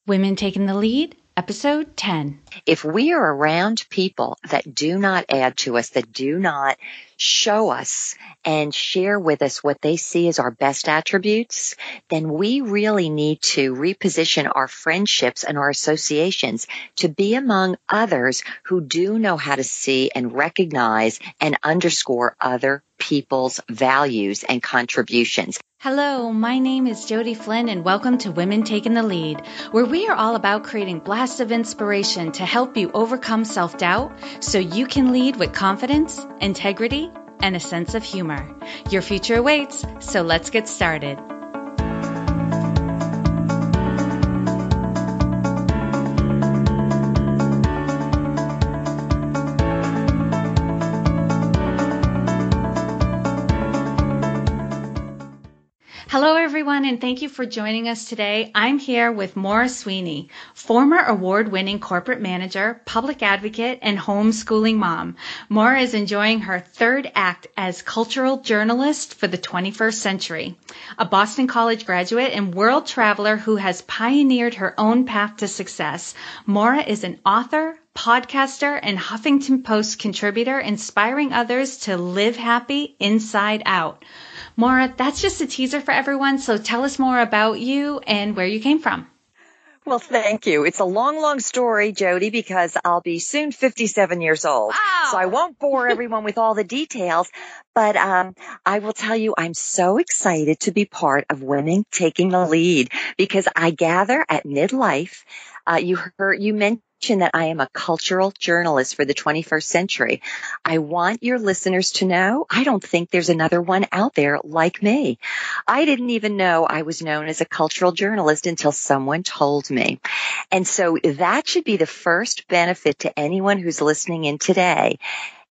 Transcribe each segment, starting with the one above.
Women Taking the Lead, Episode 10. If we are around people that do not add to us, that do not show us and share with us what they see as our best attributes, then we really need to reposition our friendships and our associations to be among others who do know how to see and recognize and underscore other people's values and contributions. Hello, my name is Jody Flynn and welcome to Women Taking the Lead, where we are all about creating blasts of inspiration to help you overcome self-doubt so you can lead with confidence, integrity, and a sense of humor. Your future awaits, so let's get started. Hello, everyone, and thank you for joining us today. I'm here with Maura Sweeney, former award-winning corporate manager, public advocate, and homeschooling mom. Maura is enjoying her third act as cultural journalist for the 21st century. A Boston College graduate and world traveler who has pioneered her own path to success, Maura is an author, podcaster, and Huffington Post contributor, inspiring others to live happy inside out. Maura, that's just a teaser for everyone, so tell us more about you and where you came from. Well, thank you. It's a long, long story, Jody, because I'll be soon 57 years old. Wow. So I won't bore everyone with all the details, but I will tell you I'm so excited to be part of Women Taking the Lead because I gather at midlife. You mentioned that I am a cultural journalist for the 21st century. I want your listeners to know I don't think there's another one out there like me. I didn't even know I was known as a cultural journalist until someone told me. And so that should be the first benefit to anyone who's listening in today.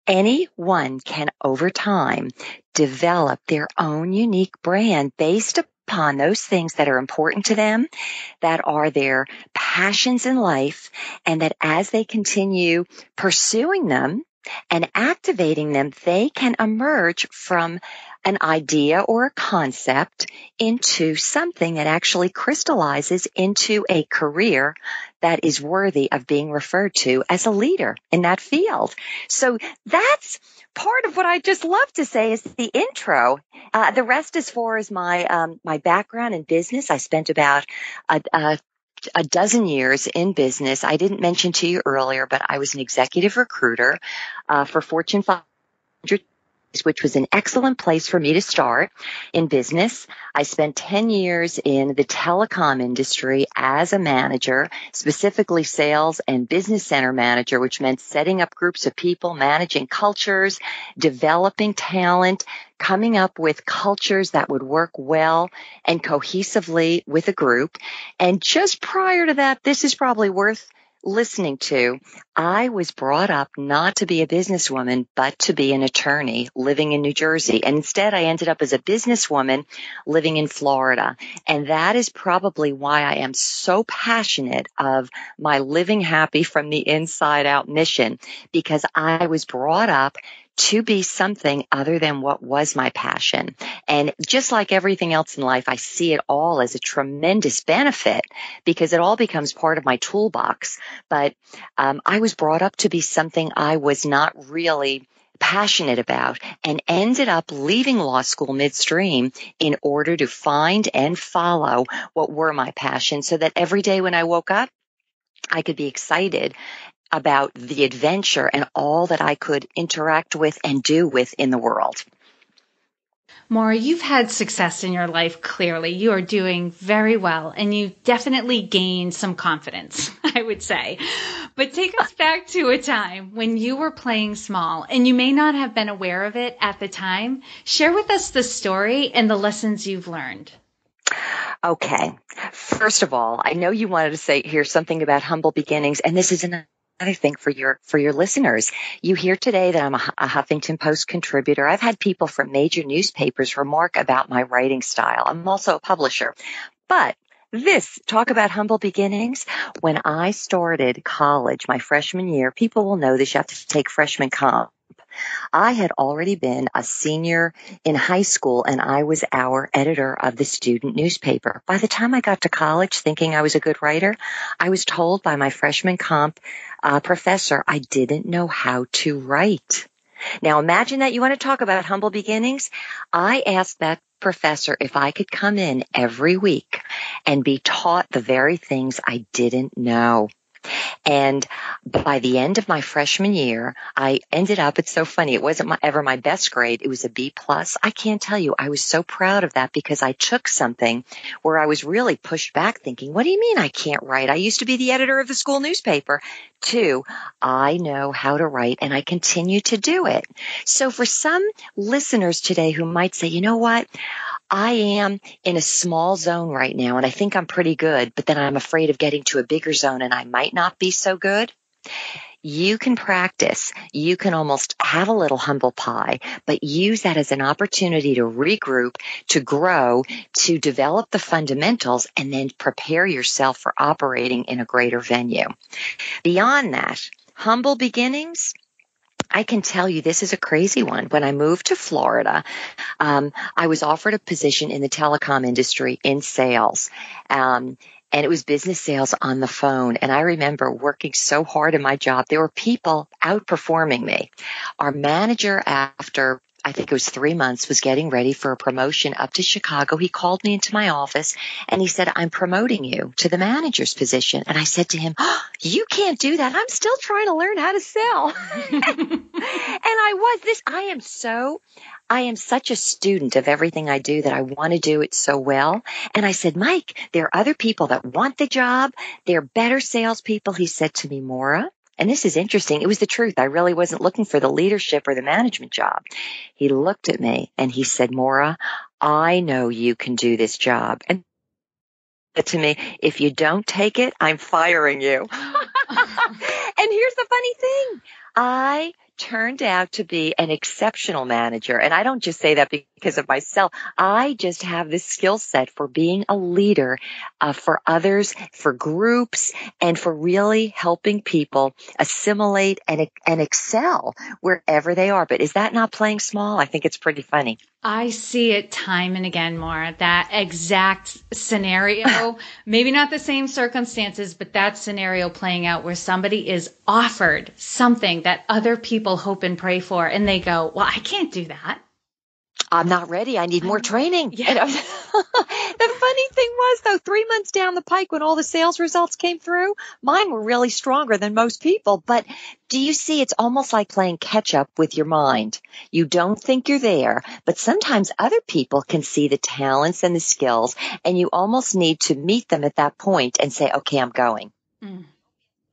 Anyone can, over time, develop their own unique brand based upon those things that are important to them, that are their passions in life, and that as they continue pursuing them and activating them, they can emerge from an idea or a concept into something that actually crystallizes into a career that is worthy of being referred to as a leader in that field. So that's part of what I just love to say is the intro. The rest, as far as my background in business, I spent about a dozen years in business. I didn't mention to you earlier, but I was an executive recruiter for Fortune 500, which was an excellent place for me to start in business. I spent 10 years in the telecom industry as a manager, specifically sales and business center manager, which meant setting up groups of people, managing cultures, developing talent, coming up with cultures that would work well and cohesively with a group. And just prior to that, this is probably worth listening to, I was brought up not to be a businesswoman, but to be an attorney living in New Jersey. And instead, I ended up as a businesswoman living in Florida. And that is probably why I am so passionate of my living happy from the inside out mission, because I was brought up to be something other than what was my passion. And just like everything else in life, I see it all as a tremendous benefit because it all becomes part of my toolbox. But I was brought up to be something I was not really passionate about and ended up leaving law school midstream in order to find and follow what were my passions so that every day when I woke up, I could be excited about the adventure and all that I could interact with and do with in the world. Maura, you've had success in your life, clearly. You are doing very well, and you definitely gained some confidence, I would say. But take us back to a time when you were playing small, and you may not have been aware of it at the time. Share with us the story and the lessons you've learned. Okay. First of all, I know you wanted to hear something about humble beginnings, and this is another thing for your listeners. You hear today that I'm a Huffington Post contributor. I've had people from major newspapers remark about my writing style. I'm also a publisher. But talk about humble beginnings. When I started college, my freshman year, people will know this, you have to take freshman comp. I had already been a senior in high school, and I was our editor of the student newspaper. By the time I got to college thinking I was a good writer, I was told by my freshman comp professor I didn't know how to write. Now imagine that. You want to talk about humble beginnings? I asked that professor if I could come in every week and be taught the very things I didn't know. And by the end of my freshman year, I ended up, it's so funny, it wasn't ever my best grade. It was a B plus. I can't tell you, I was so proud of that because I took something where I was really pushed back thinking, what do you mean I can't write? I used to be the editor of the school newspaper. To, I know how to write and I continue to do it. So for some listeners today who might say, you know what? I am in a small zone right now and I think I'm pretty good, but then I'm afraid of getting to a bigger zone and I might not be so good. You can practice. You can almost have a little humble pie, but use that as an opportunity to regroup, to grow, to develop the fundamentals, and then prepare yourself for operating in a greater venue. Beyond that, humble beginnings, I can tell you this is a crazy one. When I moved to Florida, I was offered a position in the telecom industry in sales. And it was business sales on the phone. And I remember working so hard in my job. There were people outperforming me. Our manager, after I think it was 3 months, was getting ready for a promotion up to Chicago. He called me into my office and he said, I'm promoting you to the manager's position. And I said to him, oh, you can't do that. I'm still trying to learn how to sell. And I am such a student of everything I do that I want to do it so well. And I said, Mike, there are other people that want the job. They're better salespeople. He said to me, Maura, and this is interesting. It was the truth. I really wasn't looking for the leadership or the management job. He looked at me and he said, Maura, I know you can do this job. And said to me, if you don't take it, I'm firing you. And here's the funny thing. I turned out to be an exceptional manager. And I don't just say that because of myself. I just have this skill set for being a leader for others, for groups, and for really helping people assimilate and excel wherever they are. But is that not playing small? I think it's pretty funny. I see it time and again, Maura, that exact scenario, maybe not the same circumstances, but that scenario playing out where somebody is offered something that other people hope and pray for, and they go, well, I can't do that. I'm not ready. I need more training. Yeah. The funny thing was, though, 3 months down the pike when all the sales results came through, mine were really stronger than most people. But do you see, it's almost like playing catch up with your mind. You don't think you're there, but sometimes other people can see the talents and the skills, and you almost need to meet them at that point and say, okay, I'm going. Mm.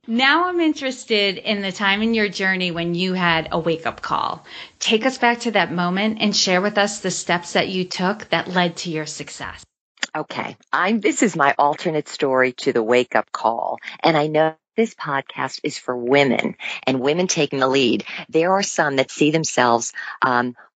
Now I'm interested in the time in your journey when you had a wake-up call. Take us back to that moment and share with us the steps that you took that led to your success. Okay, this is my alternate story to the wake-up call, and I know this podcast is for women and women taking the lead. There are some that see themselves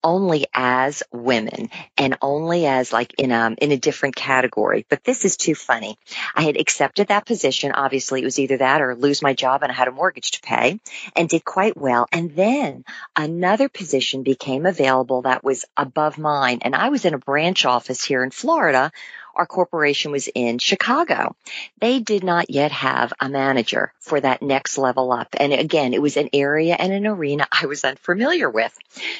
only as women and only as like in a different category. But this is too funny. I had accepted that position. Obviously, it was either that or lose my job, and I had a mortgage to pay, and did quite well. And then another position became available that was above mine, and I was in a branch office here in Florida. Our corporation was in Chicago. They did not yet have a manager for that next level up. And again, it was an area and an arena I was unfamiliar with.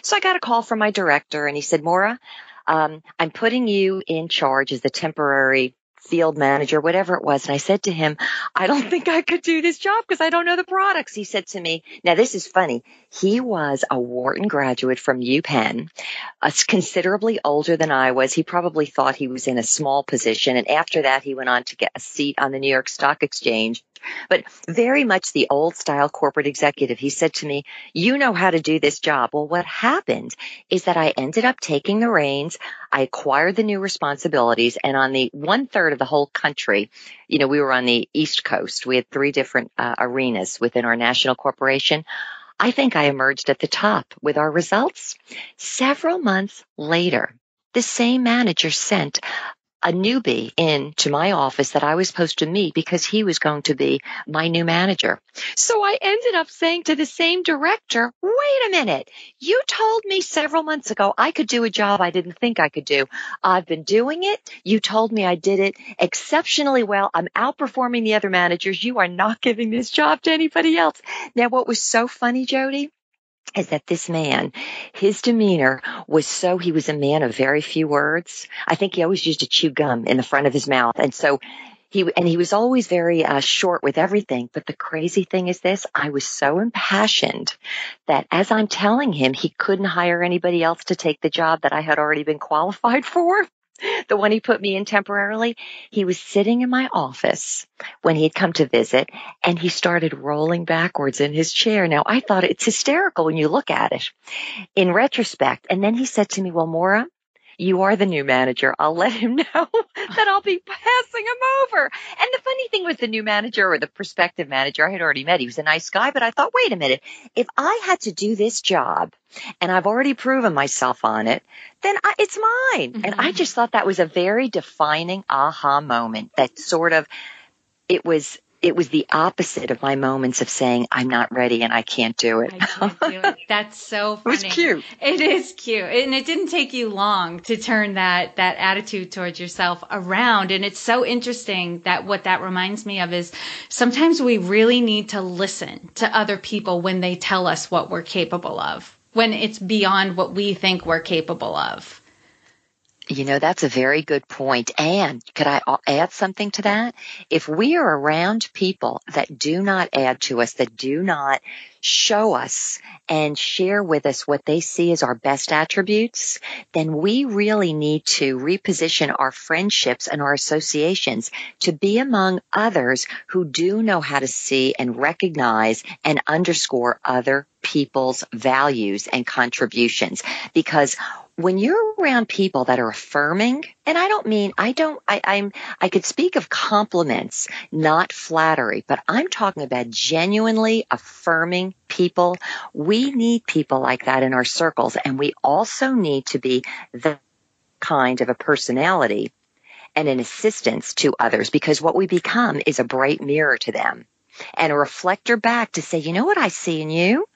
So I got a call from my director and he said, Maura, I'm putting you in charge as the temporary field manager, whatever it was. And I said to him, I don't think I could do this job because I don't know the products. He said to me, now this is funny. He was a Wharton graduate from UPenn, considerably older than I was. He probably thought he was in a small position. And after that, he went on to get a seat on the New York Stock Exchange. But very much the old style corporate executive. He said to me, you know how to do this job. Well, what happened is that I ended up taking the reins. I acquired the new responsibilities, and on the 1/3 of the whole country, we were on the East Coast. We had 3 different arenas within our national corporation. I think I emerged at the top with our results. Several months later, the same manager sent a newbie into my office that I was supposed to meet because he was going to be my new manager. So I ended up saying to the same director, wait a minute, you told me several months ago I could do a job I didn't think I could do. I've been doing it. You told me I did it exceptionally well. I'm outperforming the other managers. You are not giving this job to anybody else. Now, what was so funny, Jody, is that this man, his demeanor was he was a man of very few words. I think he always used to chew gum in the front of his mouth. And so he was always very short with everything. But the crazy thing is this, I was so impassioned that as I'm telling him he couldn't hire anybody else to take the job that I had already been qualified for, the one he put me in temporarily, he was sitting in my office when he had come to visit, and he started rolling backwards in his chair. Now, I thought it's hysterical when you look at it in retrospect. And then he said to me, well, Maura, you are the new manager. I'll let him know that I'll be passing him over. And the funny thing was the new manager, or the prospective manager, I had already met. He was a nice guy, but I thought, wait a minute, if I had to do this job and I've already proven myself on it, then it's mine. Mm-hmm. And I just thought that was a very defining aha moment that sort of, it was the opposite of my moments of saying, I'm not ready and I can't do it. I can't do it. That's so funny. It was cute. It is cute. And it didn't take you long to turn that attitude towards yourself around. And it's so interesting that what that reminds me of is sometimes we really need to listen to other people when they tell us what we're capable of, when it's beyond what we think we're capable of. You know, that's a very good point. And could I add something to that? If we are around people that do not add to us, that do not show us and share with us what they see as our best attributes, then we really need to reposition our friendships and our associations to be among others who do know how to see and recognize and underscore other people's values and contributions. Because when you're around people that are affirming, and I could speak of compliments, not flattery, but I'm talking about genuinely affirming people. We need people like that in our circles, and we also need to be the kind of a personality and an assistance to others, because what we become is a bright mirror to them and a reflector back to say, you know what I see in you?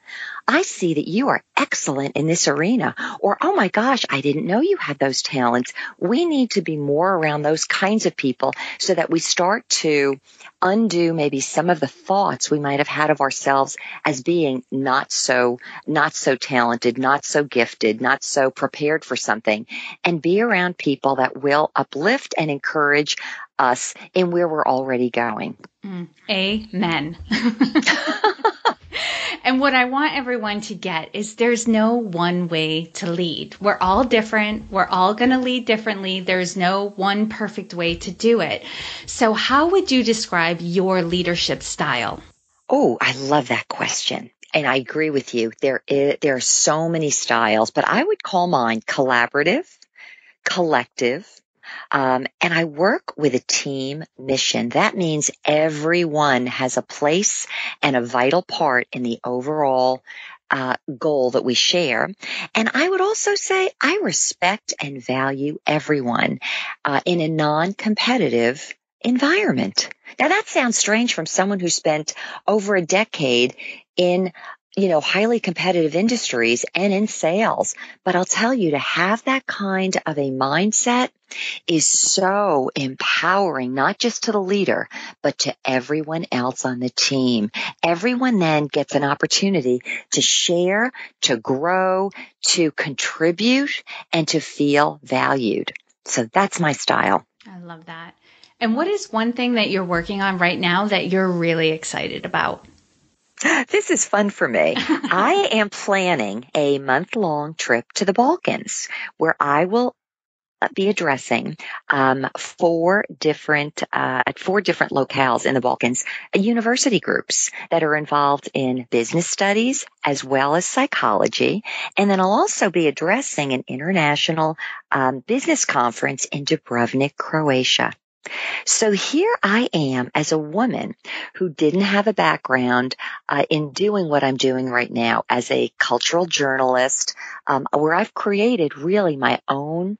I see that you are excellent in this arena. Or, oh my gosh, I didn't know you had those talents. We need to be more around those kinds of people so that we start to undo maybe some of the thoughts we might have had of ourselves as being not so talented, not so gifted, not so prepared for something, and be around people that will uplift and encourage us in where we're already going. Amen. And what I want everyone to get is there's no one way to lead. We're all different. We're all going to lead differently. There's no one perfect way to do it. So how would you describe your leadership style? Oh, I love that question. And I agree with you. There are so many styles, but I would call mine collaborative, collective, and I work with a team mission. That means everyone has a place and a vital part in the overall goal that we share. And I would also say I respect and value everyone in a non-competitive environment. Now, that sounds strange from someone who spent over a decade in highly competitive industries and in sales. But I'll tell you, to have that kind of a mindset is so empowering, not just to the leader, but to everyone else on the team. Everyone then gets an opportunity to share, to grow, to contribute, and to feel valued. So that's my style. I love that. And what is one thing that you're working on right now that you're really excited about? This is fun for me. I am planning a month-long trip to the Balkans where I will be addressing four different locales in the Balkans, university groups that are involved in business studies as well as psychology. And then I'll also be addressing an international business conference in Dubrovnik, Croatia. So here I am as a woman who didn't have a background in doing what I'm doing right now as a cultural journalist, where I've created really my own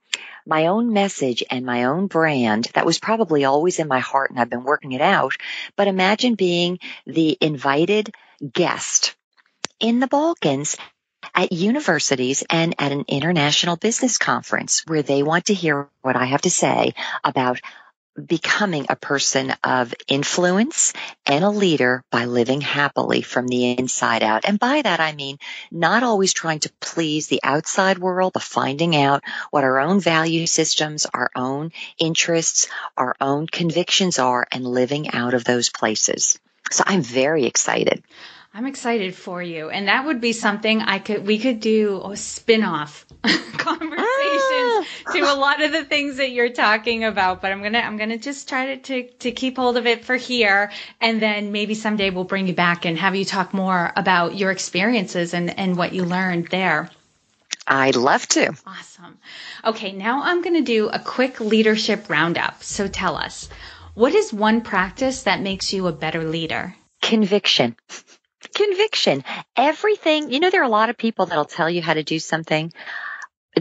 my own message and my own brand that was probably always in my heart and I've been working it out. But imagine being the invited guest in the Balkans at universities and at an international business conference where they want to hear what I have to say about becoming a person of influence and a leader by living happily from the inside out. And by that, I mean not always trying to please the outside world, but finding out what our own value systems, our own interests, our own convictions are and living out of those places. So I'm very excited. I'm excited for you. And that would be something we could do a spin-off conversations to a lot of the things that you're talking about. But I'm gonna just try to keep hold of it for here. And then maybe someday we'll bring you back and have you talk more about your experiences and what you learned there. I'd love to. Awesome. Okay, now I'm going to do a quick leadership roundup. So tell us, what is one practice that makes you a better leader? Conviction. Everything, there are a lot of people that'll tell you how to do something,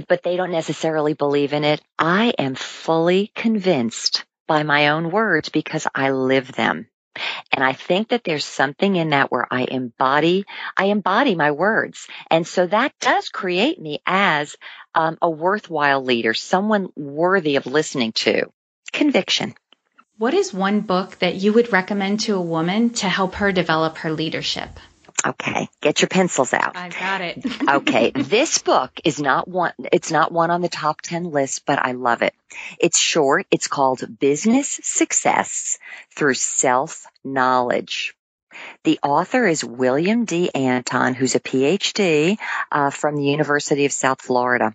but they don't necessarily believe in it. I am fully convinced by my own words because I live them. And I think that there's something in that where I embody my words. And so that does create me as a worthwhile leader, someone worthy of listening to. Conviction. What is one book that you would recommend to a woman to help her develop her leadership? Okay, get your pencils out. I've got it. Okay, this book is it's not one on the top 10 list, but I love it. It's short. It's called Business Success Through Self-Knowledge. The author is William D. Anton, who's a PhD from the University of South Florida.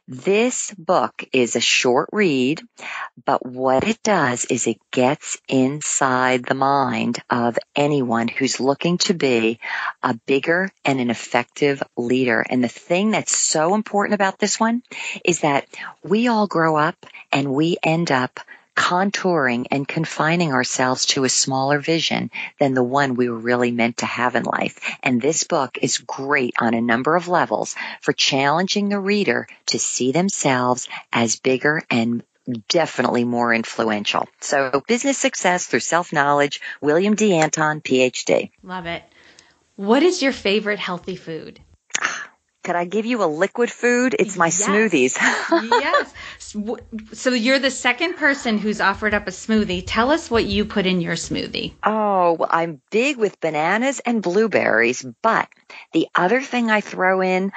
This book is a short read, but what it does is it gets inside the mind of anyone who's looking to be a bigger and an effective leader. And the thing that's so important about this one is that we all grow up and we end up contouring and confining ourselves to a smaller vision than the one we were really meant to have in life. And this book is great on a number of levels for challenging the reader to see themselves as bigger and definitely more influential. So Business Success Through Self-Knowledge, William D. Anton, PhD. Love it. What is your favorite healthy food? Could I give you a liquid food? It's my smoothies. Yes. So you're the second person who's offered up a smoothie. Tell us what you put in your smoothie. Oh, well, I'm big with bananas and blueberries, but the other thing I throw in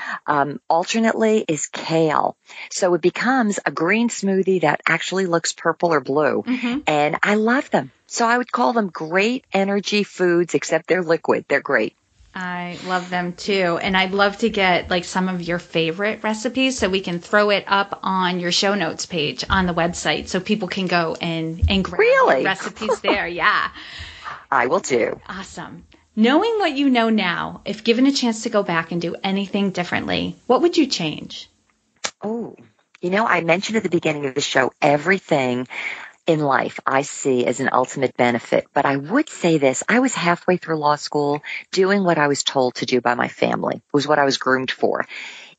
alternately is kale. So it becomes a green smoothie that actually looks purple or blue. Mm-hmm. And I love them. So I would call them great energy foods, except they're liquid. They're great. I love them too. And I'd love to get like some of your favorite recipes so we can throw it up on your show notes page on the website so people can go and grab recipes there. Yeah. I will do. Awesome. Knowing what you know now, if given a chance to go back and do anything differently, what would you change? Oh, I mentioned at the beginning of the show, everything in life I see as an ultimate benefit. But I would say this, I was halfway through law school doing what I was told to do by my family. It was what I was groomed for.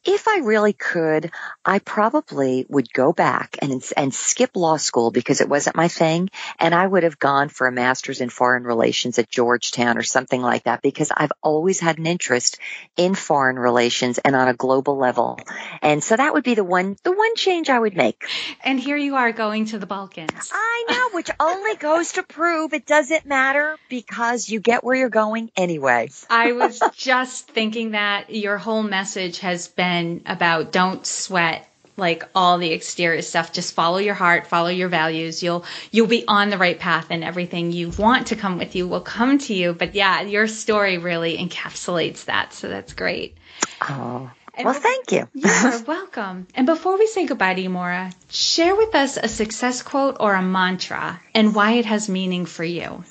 If I really could, I probably would go back and skip law school because it wasn't my thing. And I would have gone for a master's in foreign relations at Georgetown or something like that because I've always had an interest in foreign relations and on a global level. And so that would be the one change I would make. And here you are going to the Balkans. I know, which only goes to prove it doesn't matter because you get where you're going anyway. I was just thinking that your whole message has been about don't sweat like all the exterior stuff. Just follow your heart, follow your values. You'll be on the right path and everything you want to come with you will come to you. But yeah, your story really encapsulates that. So that's great. Oh, well, thank you. You're welcome. And before we say goodbye to you, Maura, share with us a success quote or a mantra and why it has meaning for you.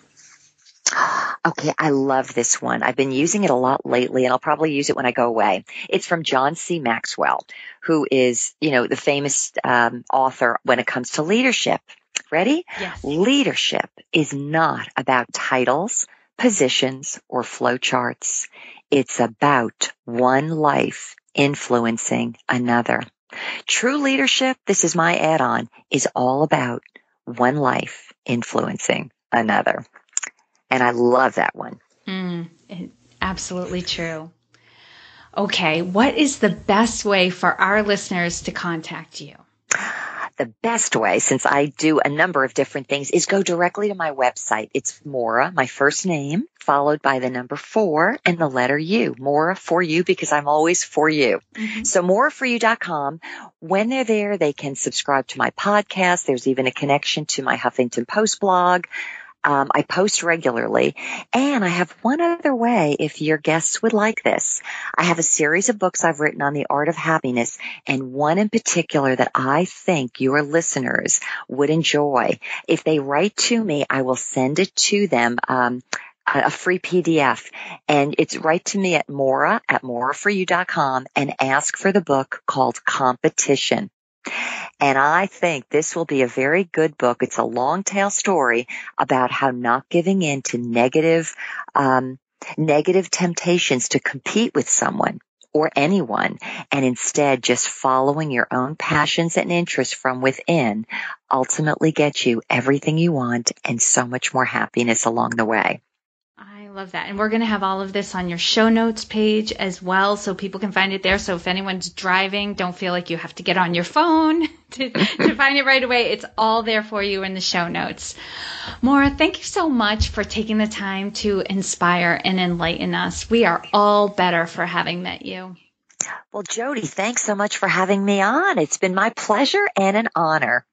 Okay, I love this one. I've been using it a lot lately, and I'll probably use it when I go away. It's from John C. Maxwell, who is, the famous author when it comes to leadership. Ready? Yes. Leadership is not about titles, positions, or flowcharts. It's about one life influencing another. True leadership, this is my add-on, is all about one life influencing another. And I love that one. Absolutely true. Okay, what is the best way for our listeners to contact you? The best way, since I do a number of different things, is go directly to my website. It's Maura, my first name, followed by the number 4 and the letter U. Maura for you, because I'm always for you. Mm-hmm. So mauraforyou.com. When they're there, they can subscribe to my podcast. There's even a connection to my Huffington Post blog. I post regularly, and I have one other way if your guests would like this. I have a series of books I've written on the art of happiness, and one in particular that I think your listeners would enjoy. If they write to me, I will send it to them, a free PDF, and it's write to me at mauraforyou.com and ask for the book called Competition. And I think this will be a very good book. It's a long tail story about how not giving in to negative temptations to compete with someone or anyone, and instead just following your own passions and interests from within ultimately gets you everything you want and so much more happiness along the way. I love that. And we're going to have all of this on your show notes page as well, so people can find it there. So if anyone's driving, don't feel like you have to get on your phone to find it right away. It's all there for you in the show notes. Maura, thank you so much for taking the time to inspire and enlighten us. We are all better for having met you. Well, Jody, thanks so much for having me on. It's been my pleasure and an honor.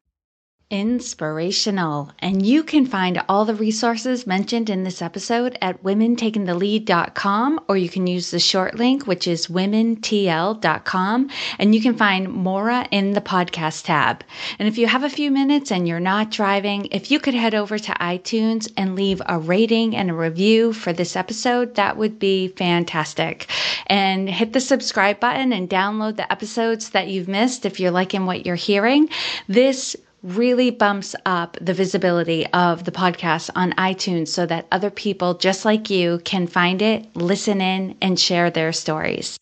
Inspirational. And you can find all the resources mentioned in this episode at womentakingthelead.com, or you can use the short link, which is womentl.com, and you can find Maura in the podcast tab. And if you have a few minutes and you're not driving, if you could head over to iTunes and leave a rating and a review for this episode, that would be fantastic. And hit the subscribe button and download the episodes that you've missed if you're liking what you're hearing. This really bumps up the visibility of the podcast on iTunes so that other people just like you can find it, listen in, and share their stories.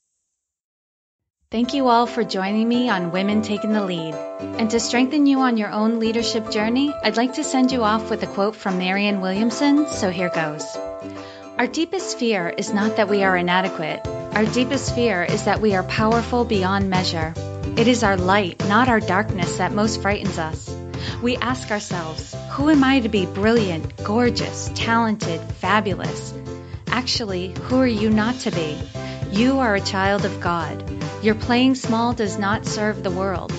Thank you all for joining me on Women Taking the Lead. And to strengthen you on your own leadership journey, I'd like to send you off with a quote from Marianne Williamson, so here goes. Our deepest fear is not that we are inadequate. Our deepest fear is that we are powerful beyond measure. It is our light, not our darkness, that most frightens us. We ask ourselves, who am I to be brilliant, gorgeous, talented, fabulous? Actually, who are you not to be? You are a child of God. Your playing small does not serve the world.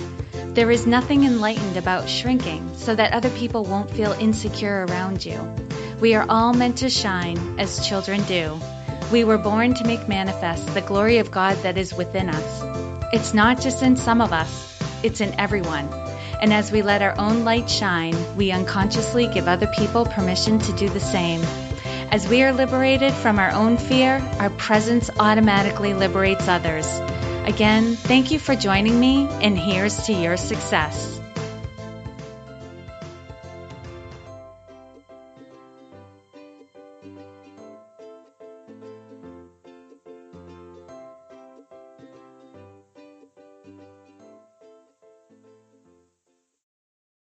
There is nothing enlightened about shrinking so that other people won't feel insecure around you. We are all meant to shine as children do. We were born to make manifest the glory of God that is within us. It's not just in some of us, it's in everyone. And as we let our own light shine, we unconsciously give other people permission to do the same. As we are liberated from our own fear, our presence automatically liberates others. Again, thank you for joining me, and here's to your success.